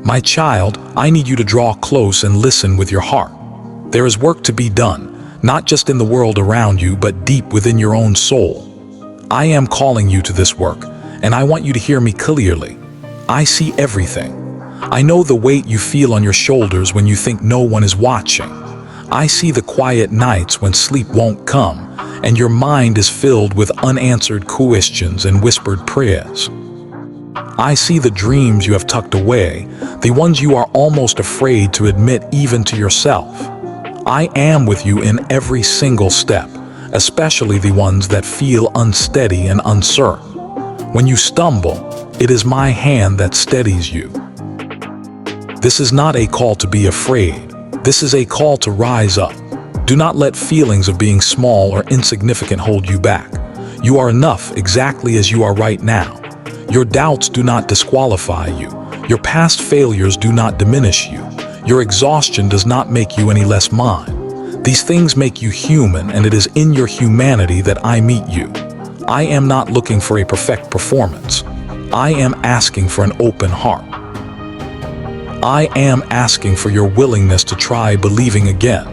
My child, I need you to draw close and listen with your heart. There is work to be done, not just in the world around you, but deep within your own soul. I am calling you to this work, and I want you to hear me clearly. I see everything. I know the weight you feel on your shoulders when you think no one is watching. I see the quiet nights when sleep won't come, and your mind is filled with unanswered questions and whispered prayers. I see the dreams you have tucked away, the ones you are almost afraid to admit even to yourself. I am with you in every single step, especially the ones that feel unsteady and uncertain. When you stumble, it is my hand that steadies you. This is not a call to be afraid. This is a call to rise up. Do not let feelings of being small or insignificant hold you back. You are enough exactly as you are right now. Your doubts do not disqualify you. Your past failures do not diminish you. Your exhaustion does not make you any less mine. These things make you human, and it is in your humanity that I meet you. I am not looking for a perfect performance. I am asking for an open heart. I am asking for your willingness to try believing again,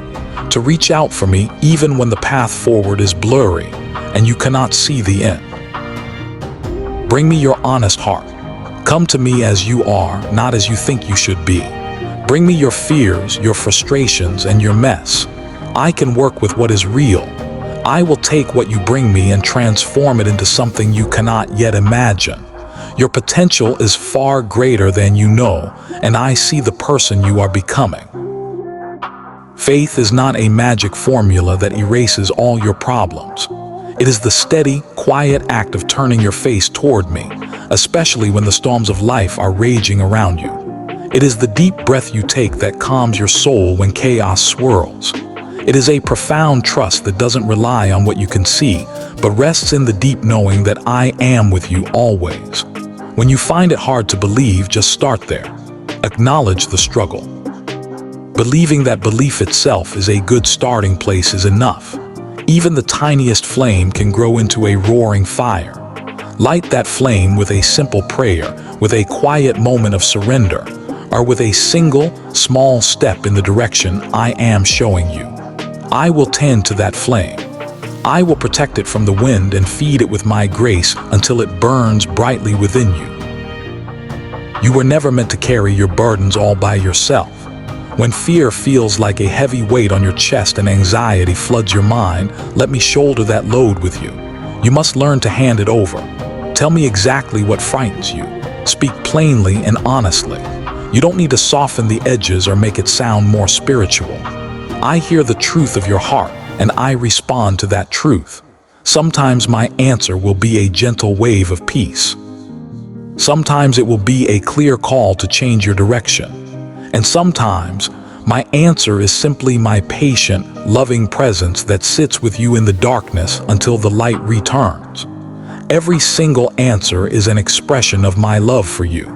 to reach out for me even when the path forward is blurry and you cannot see the end. Bring me your honest heart. Come to me as you are, not as you think you should be. Bring me your fears, your frustrations, and your mess. I can work with what is real. I will take what you bring me and transform it into something you cannot yet imagine. Your potential is far greater than you know, and I see the person you are becoming. Faith is not a magic formula that erases all your problems. It is the steady, quiet act of turning your face toward me, especially when the storms of life are raging around you. It is the deep breath you take that calms your soul when chaos swirls. It is a profound trust that doesn't rely on what you can see, but rests in the deep knowing that I am with you always. When you find it hard to believe, just start there. Acknowledge the struggle. Believing that belief itself is a good starting place is enough. Even the tiniest flame can grow into a roaring fire. Light that flame with a simple prayer, with a quiet moment of surrender, or with a single, small step in the direction I am showing you. I will tend to that flame. I will protect it from the wind and feed it with my grace until it burns brightly within you. You were never meant to carry your burdens all by yourself. When fear feels like a heavy weight on your chest and anxiety floods your mind, let me shoulder that load with you. You must learn to hand it over. Tell me exactly what frightens you. Speak plainly and honestly. You don't need to soften the edges or make it sound more spiritual. I hear the truth of your heart, and I respond to that truth. Sometimes my answer will be a gentle wave of peace. Sometimes it will be a clear call to change your direction. And sometimes my answer is simply my patient, loving presence that sits with you in the darkness until the light returns. Every single answer is an expression of my love for you.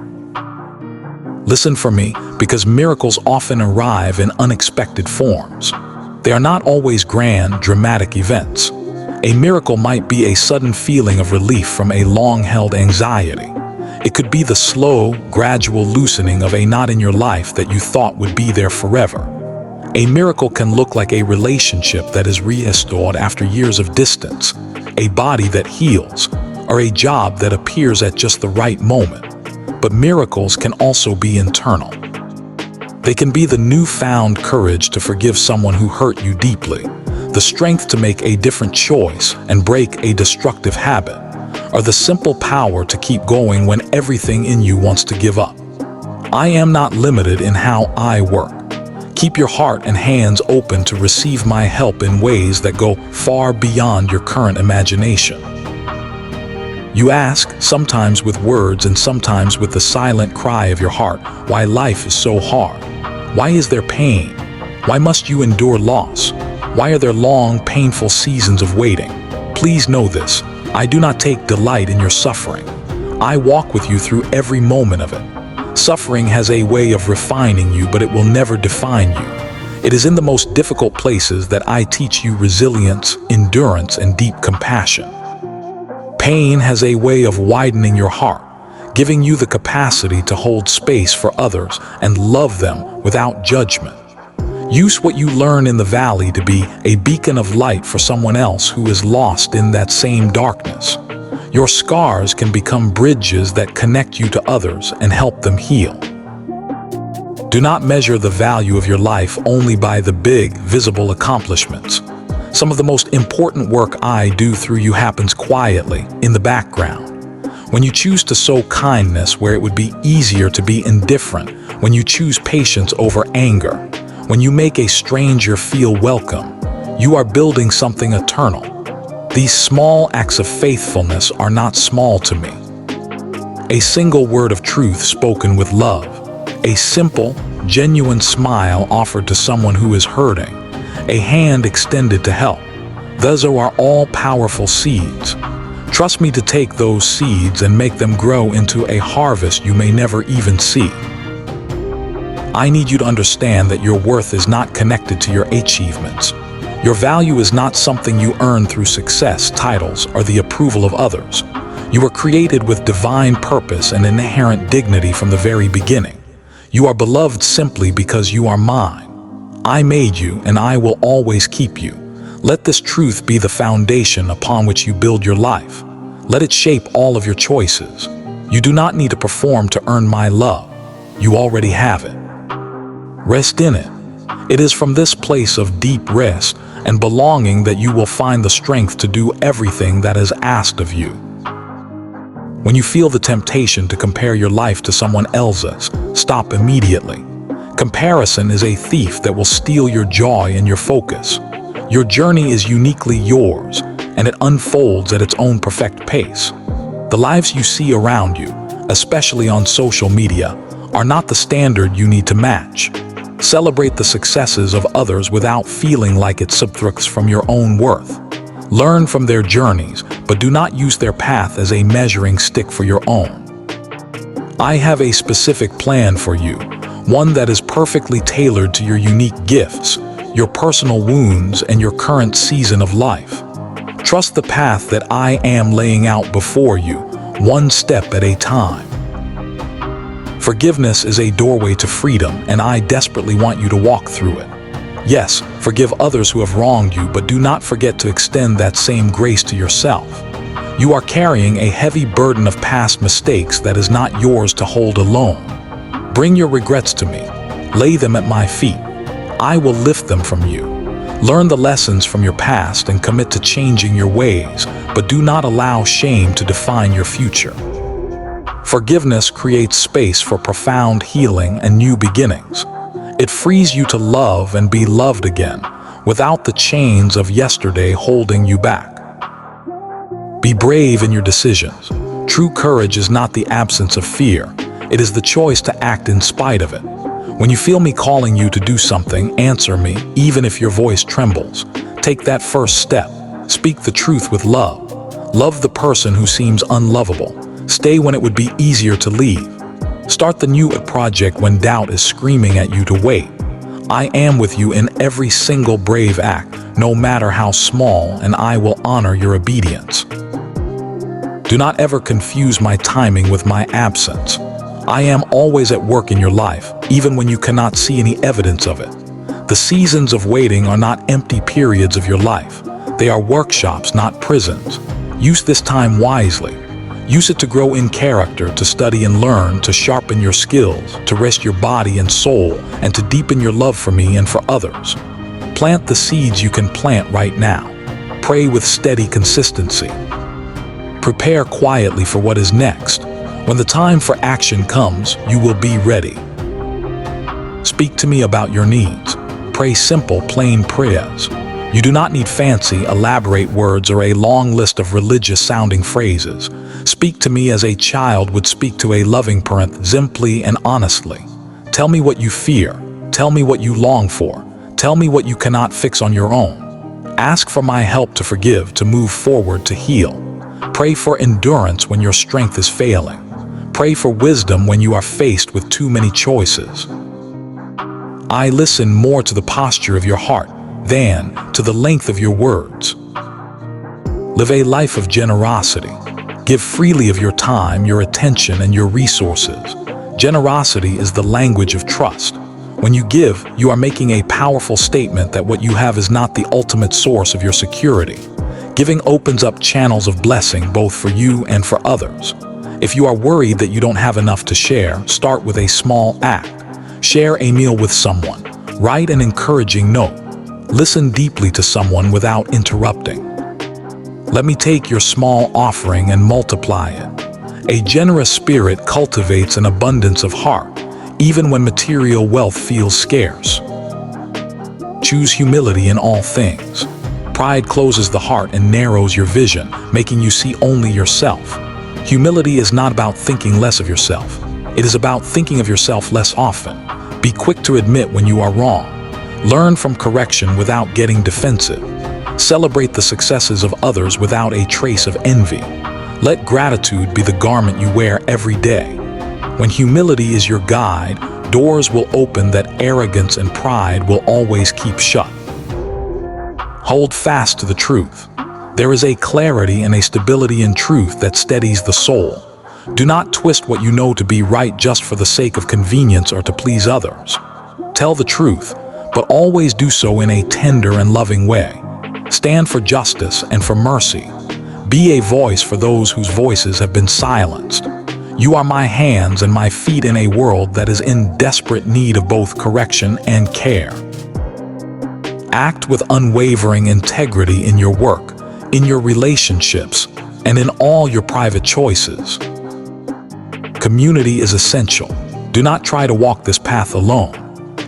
Listen for me, because miracles often arrive in unexpected forms. They are not always grand, dramatic events. A miracle might be a sudden feeling of relief from a long-held anxiety. It could be the slow, gradual loosening of a knot in your life that you thought would be there forever. A miracle can look like a relationship that is restored after years of distance, a body that heals, or a job that appears at just the right moment. But miracles can also be internal. They can be the newfound courage to forgive someone who hurt you deeply, the strength to make a different choice and break a destructive habit, or the simple power to keep going when everything in you wants to give up. I am not limited in how I work. Keep your heart and hands open to receive my help in ways that go far beyond your current imagination. You ask, sometimes with words and sometimes with the silent cry of your heart, why life is so hard. Why is there pain? Why must you endure loss? Why are there long, painful seasons of waiting? Please know this. I do not take delight in your suffering. I walk with you through every moment of it. Suffering has a way of refining you, but it will never define you. It is in the most difficult places that I teach you resilience, endurance, and deep compassion. Pain has a way of widening your heart, giving you the capacity to hold space for others and love them without judgment. Use what you learn in the valley to be a beacon of light for someone else who is lost in that same darkness. Your scars can become bridges that connect you to others and help them heal. Do not measure the value of your life only by the big, visible accomplishments. Some of the most important work I do through you happens quietly, in the background. When you choose to sow kindness where it would be easier to be indifferent, when you choose patience over anger, when you make a stranger feel welcome, you are building something eternal. These small acts of faithfulness are not small to me. A single word of truth spoken with love, a simple, genuine smile offered to someone who is hurting, a hand extended to help. Those are all powerful seeds. Trust me to take those seeds and make them grow into a harvest you may never even see. I need you to understand that your worth is not connected to your achievements. Your value is not something you earn through success, titles, or the approval of others. You were created with divine purpose and inherent dignity from the very beginning. You are beloved simply because you are mine. I made you, and I will always keep you. Let this truth be the foundation upon which you build your life. Let it shape all of your choices. You do not need to perform to earn my love. You already have it. Rest in it. It is from this place of deep rest and belonging that you will find the strength to do everything that is asked of you. When you feel the temptation to compare your life to someone else's, stop immediately. Comparison is a thief that will steal your joy and your focus. Your journey is uniquely yours, and it unfolds at its own perfect pace. The lives you see around you, especially on social media, are not the standard you need to match. Celebrate the successes of others without feeling like it subtracts from your own worth. Learn from their journeys, but do not use their path as a measuring stick for your own. I have a specific plan for you, one that is perfectly tailored to your unique gifts, your personal wounds, and your current season of life. Trust the path that I am laying out before you, one step at a time. Forgiveness is a doorway to freedom, and I desperately want you to walk through it. Yes, forgive others who have wronged you, but do not forget to extend that same grace to yourself. You are carrying a heavy burden of past mistakes that is not yours to hold alone. Bring your regrets to me. Lay them at my feet. I will lift them from you. Learn the lessons from your past and commit to changing your ways, but do not allow shame to define your future. Forgiveness creates space for profound healing and new beginnings. It frees you to love and be loved again, without the chains of yesterday holding you back. Be brave in your decisions. True courage is not the absence of fear. It is the choice to act in spite of it. When you feel me calling you to do something, answer me, even if your voice trembles. Take that first step. Speak the truth with love. Love the person who seems unlovable. Stay when it would be easier to leave. Start the new project when doubt is screaming at you to wait. I am with you in every single brave act, no matter how small, and I will honor your obedience. Do not ever confuse my timing with my absence. I am always at work in your life, even when you cannot see any evidence of it. The seasons of waiting are not empty periods of your life. They are workshops, not prisons. Use this time wisely. Use it to grow in character, to study and learn, to sharpen your skills, to rest your body and soul, and to deepen your love for me and for others. Plant the seeds you can plant right now. Pray with steady consistency. Prepare quietly for what is next. When the time for action comes, you will be ready. Speak to me about your needs. Pray simple, plain prayers. You do not need fancy, elaborate words or a long list of religious-sounding phrases. Speak to me as a child would speak to a loving parent, simply and honestly. Tell me what you fear. Tell me what you long for. Tell me what you cannot fix on your own. Ask for my help to forgive, to move forward, to heal. Pray for endurance when your strength is failing. Pray for wisdom when you are faced with too many choices. I listen more to the posture of your heart than to the length of your words. Live a life of generosity. Give freely of your time, your attention, and your resources. Generosity is the language of trust. When you give, you are making a powerful statement that what you have is not the ultimate source of your security. Giving opens up channels of blessing both for you and for others. If you are worried that you don't have enough to share, start with a small act. Share a meal with someone. Write an encouraging note. Listen deeply to someone without interrupting. Let me take your small offering and multiply it. A generous spirit cultivates an abundance of heart, even when material wealth feels scarce. Choose humility in all things. Pride closes the heart and narrows your vision, making you see only yourself. Humility is not about thinking less of yourself. It is about thinking of yourself less often. Be quick to admit when you are wrong. Learn from correction without getting defensive. Celebrate the successes of others without a trace of envy. Let gratitude be the garment you wear every day. When humility is your guide, doors will open that arrogance and pride will always keep shut. Hold fast to the truth. There is a clarity and a stability in truth that steadies the soul. Do not twist what you know to be right just for the sake of convenience or to please others. Tell the truth, but always do so in a tender and loving way. Stand for justice and for mercy. Be a voice for those whose voices have been silenced. You are my hands and my feet in a world that is in desperate need of both correction and care. Act with unwavering integrity in your work, in your relationships, and in all your private choices. Community is essential. Do not try to walk this path alone.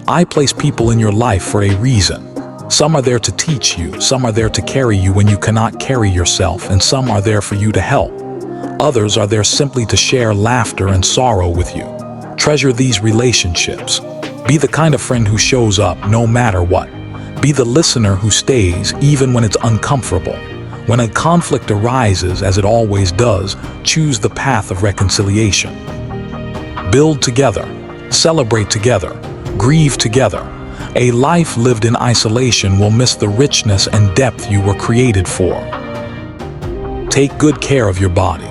I place people in your life for a reason. Some are there to teach you, some are there to carry you when you cannot carry yourself, and some are there for you to help. Others are there simply to share laughter and sorrow with you. Treasure these relationships. Be the kind of friend who shows up no matter what. Be the listener who stays even when it's uncomfortable. When a conflict arises, as it always does, choose the path of reconciliation. Build together, celebrate together, grieve together. A life lived in isolation will miss the richness and depth you were created for. Take good care of your body.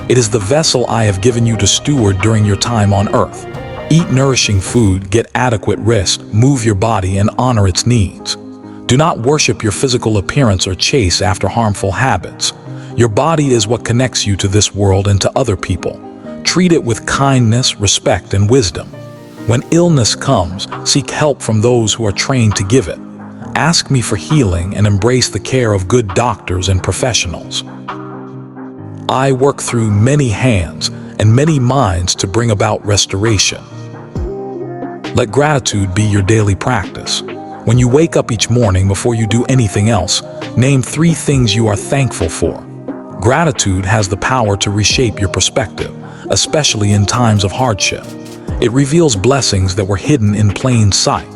It is the vessel I have given you to steward during your time on earth. Eat nourishing food, get adequate rest, move your body, and honor its needs. Do not worship your physical appearance or chase after harmful habits. Your body is what connects you to this world and to other people. Treat it with kindness, respect, and wisdom. When illness comes, seek help from those who are trained to give it. Ask me for healing and embrace the care of good doctors and professionals. I work through many hands and many minds to bring about restoration. Let gratitude be your daily practice. When you wake up each morning, before you do anything else, name 3 things you are thankful for. Gratitude has the power to reshape your perspective, especially in times of hardship. It reveals blessings that were hidden in plain sight.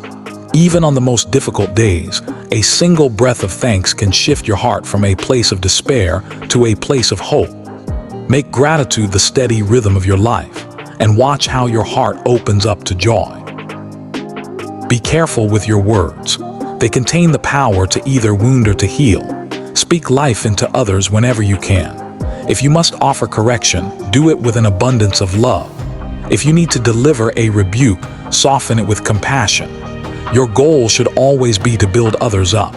Even on the most difficult days, a single breath of thanks can shift your heart from a place of despair to a place of hope. Make gratitude the steady rhythm of your life, and watch how your heart opens up to joy. Be careful with your words. They contain the power to either wound or to heal. Speak life into others whenever you can. If you must offer correction, do it with an abundance of love. If you need to deliver a rebuke, soften it with compassion. Your goal should always be to build others up.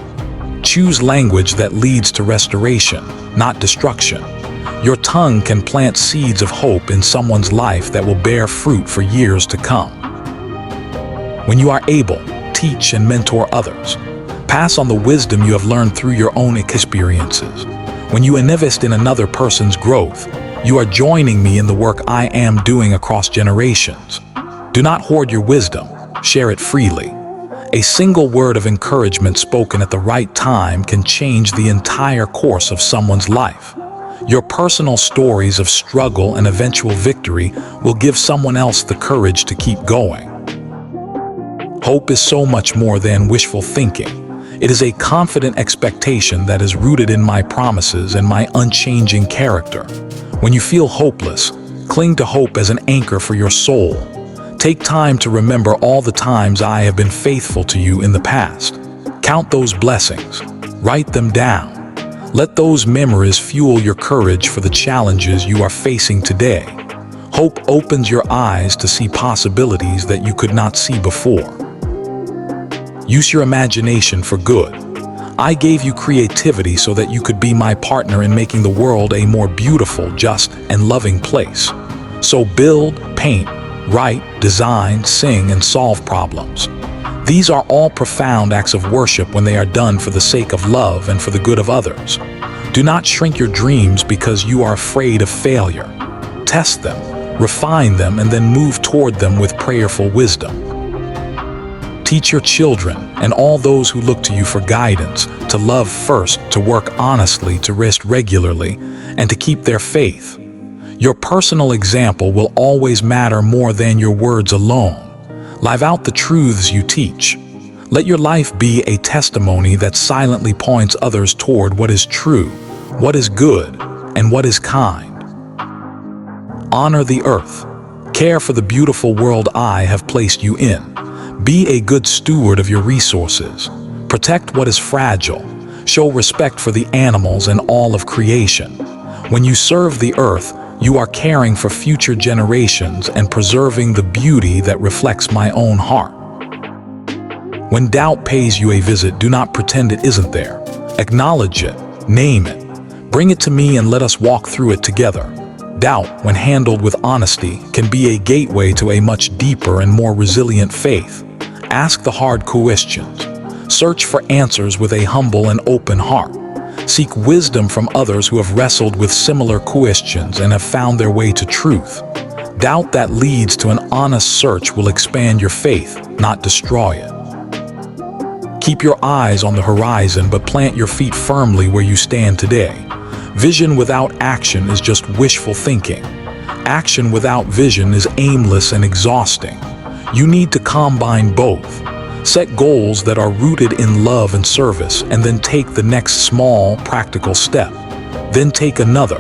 Choose language that leads to restoration, not destruction. Your tongue can plant seeds of hope in someone's life that will bear fruit for years to come. When you are able, teach and mentor others. Pass on the wisdom you have learned through your own experiences. When you invest in another person's growth, you are joining me in the work I am doing across generations. Do not hoard your wisdom, share it freely. A single word of encouragement spoken at the right time can change the entire course of someone's life. Your personal stories of struggle and eventual victory will give someone else the courage to keep going. Hope is so much more than wishful thinking. It is a confident expectation that is rooted in my promises and my unchanging character. When you feel hopeless, cling to hope as an anchor for your soul. Take time to remember all the times I have been faithful to you in the past. Count those blessings. Write them down. Let those memories fuel your courage for the challenges you are facing today. Hope opens your eyes to see possibilities that you could not see before. Use your imagination for good. I gave you creativity so that you could be my partner in making the world a more beautiful, just, and loving place. So build, paint, write, design, sing, and solve problems. These are all profound acts of worship when they are done for the sake of love and for the good of others. Do not shrink your dreams because you are afraid of failure. Test them, refine them, and then move toward them with prayerful wisdom. Teach your children and all those who look to you for guidance to love first, to work honestly, to rest regularly, and to keep their faith. Your personal example will always matter more than your words alone. Live out the truths you teach. Let your life be a testimony that silently points others toward what is true, what is good, and what is kind. Honor the earth. Care for the beautiful world I have placed you in. Be a good steward of your resources. Protect what is fragile. Show respect for the animals and all of creation. When you serve the earth, you are caring for future generations and preserving the beauty that reflects my own heart. When doubt pays you a visit, do not pretend it isn't there. Acknowledge it. Name it. Bring it to me and let us walk through it together. Doubt, when handled with honesty, can be a gateway to a much deeper and more resilient faith. Ask the hard questions. Search for answers with a humble and open heart. Seek wisdom from others who have wrestled with similar questions and have found their way to truth. Doubt that leads to an honest search will expand your faith, not destroy it. Keep your eyes on the horizon, but plant your feet firmly where you stand today. Vision without action is just wishful thinking. Action without vision is aimless and exhausting. You need to combine both. Set goals that are rooted in love and service, and then take the next small, practical step. Then take another,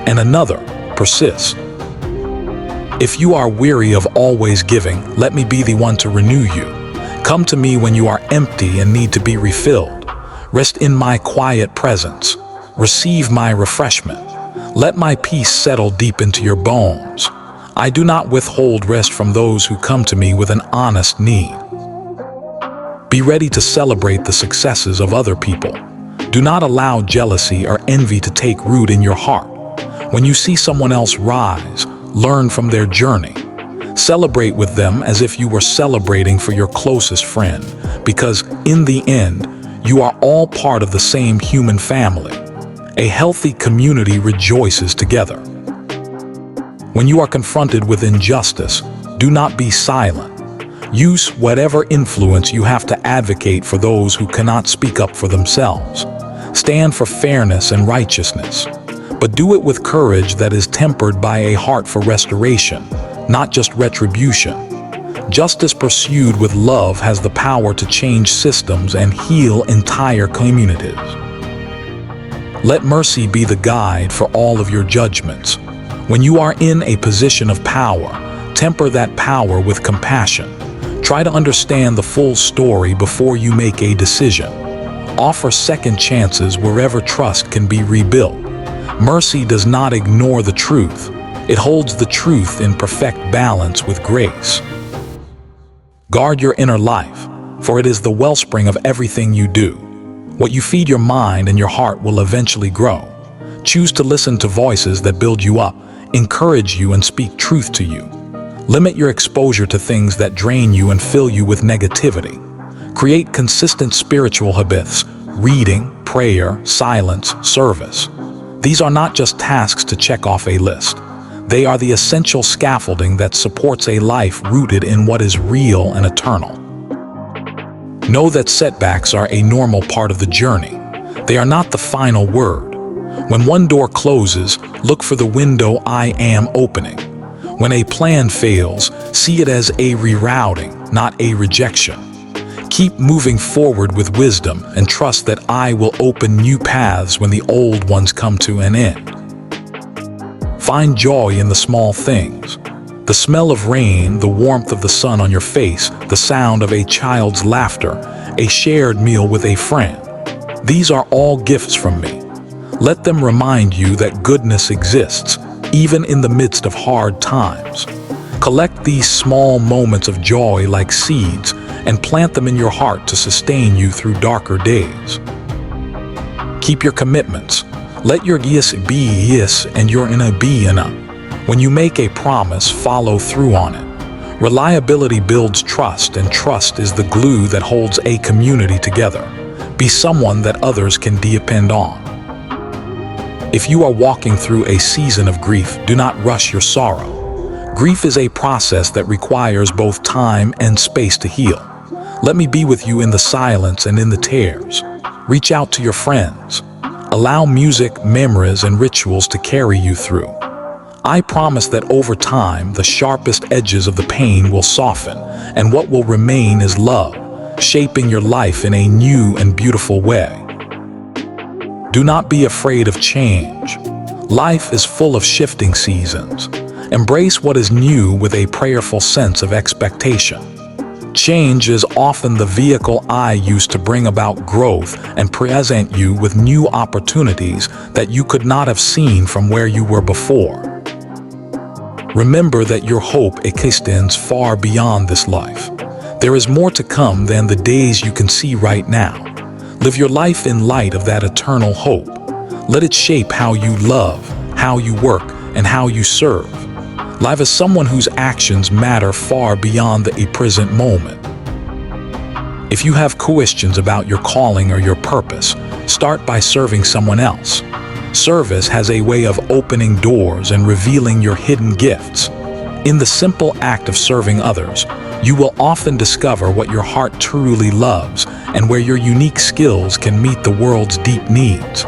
and another. Persist. If you are weary of always giving, let me be the one to renew you. Come to me when you are empty and need to be refilled. Rest in my quiet presence. Receive my refreshment. Let my peace settle deep into your bones. I do not withhold rest from those who come to me with an honest need. Be ready to celebrate the successes of other people. Do not allow jealousy or envy to take root in your heart. When you see someone else rise, learn from their journey. Celebrate with them as if you were celebrating for your closest friend, because in the end, you are all part of the same human family. A healthy community rejoices together. When you are confronted with injustice, do not be silent. Use whatever influence you have to advocate for those who cannot speak up for themselves. Stand for fairness and righteousness, but do it with courage that is tempered by a heart for restoration, not just retribution. Justice pursued with love has the power to change systems and heal entire communities. Let mercy be the guide for all of your judgments. When you are in a position of power, temper that power with compassion. Try to understand the full story before you make a decision. Offer second chances wherever trust can be rebuilt. Mercy does not ignore the truth. It holds the truth in perfect balance with grace. Guard your inner life, for it is the wellspring of everything you do. What you feed your mind and your heart will eventually grow. Choose to listen to voices that build you up, encourage you, and speak truth to you. Limit your exposure to things that drain you and fill you with negativity. Create consistent spiritual habits: reading, prayer, silence, service. These are not just tasks to check off a list. They are the essential scaffolding that supports a life rooted in what is real and eternal. Know that setbacks are a normal part of the journey. They are not the final word. When one door closes, look for the window I am opening. When a plan fails, see it as a rerouting, not a rejection. Keep moving forward with wisdom and trust that I will open new paths when the old ones come to an end. Find joy in the small things. The smell of rain, the warmth of the sun on your face, the sound of a child's laughter, a shared meal with a friend. These are all gifts from me. Let them remind you that goodness exists, even in the midst of hard times. Collect these small moments of joy like seeds and plant them in your heart to sustain you through darker days. Keep your commitments. Let your yes be yes and your inna be inna. When you make a promise, follow through on it. Reliability builds trust, and trust is the glue that holds a community together. Be someone that others can depend on. If you are walking through a season of grief, do not rush your sorrow. Grief is a process that requires both time and space to heal. Let me be with you in the silence and in the tears. Reach out to your friends. Allow music, memories, and rituals to carry you through. I promise that over time, the sharpest edges of the pain will soften, and what will remain is love, shaping your life in a new and beautiful way. Do not be afraid of change. Life is full of shifting seasons. Embrace what is new with a prayerful sense of expectation. Change is often the vehicle I use to bring about growth and present you with new opportunities that you could not have seen from where you were before. Remember that your hope extends far beyond this life. There is more to come than the days you can see right now. Live your life in light of that eternal hope. Let it shape how you love, how you work, and how you serve. Live as someone whose actions matter far beyond the present moment. If you have questions about your calling or your purpose, start by serving someone else. Service has a way of opening doors and revealing your hidden gifts. In the simple act of serving others, you will often discover what your heart truly loves and where your unique skills can meet the world's deep needs.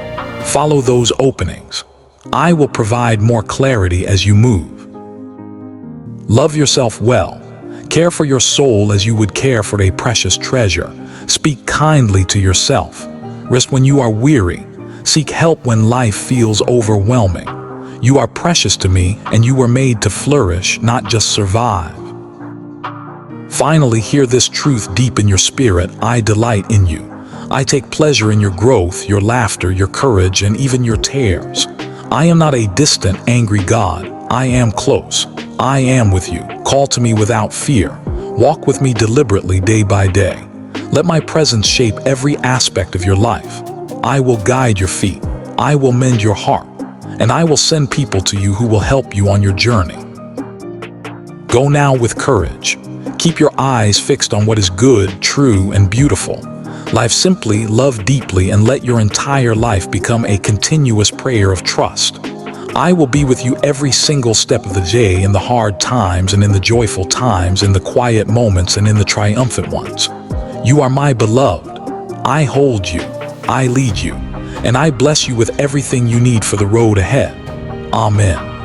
Follow those openings. I will provide more clarity as you move. Love yourself well. Care for your soul as you would care for a precious treasure. Speak kindly to yourself. Rest when you are weary. Seek help when life feels overwhelming. You are precious to me, and you were made to flourish, not just survive. Finally, hear this truth deep in your spirit: I delight in you. I take pleasure in your growth, your laughter, your courage, and even your tears. I am not a distant, angry God. I am close. I am with you. Call to me without fear. Walk with me deliberately day by day. Let my presence shape every aspect of your life. I will guide your feet. I will mend your heart. And I will send people to you who will help you on your journey. Go now with courage. Keep your eyes fixed on what is good, true, and beautiful. Live simply, love deeply, and let your entire life become a continuous prayer of trust. I will be with you every single step of the day, in the hard times and in the joyful times, in the quiet moments and in the triumphant ones. You are my beloved. I hold you. I lead you. And I bless you with everything you need for the road ahead. Amen.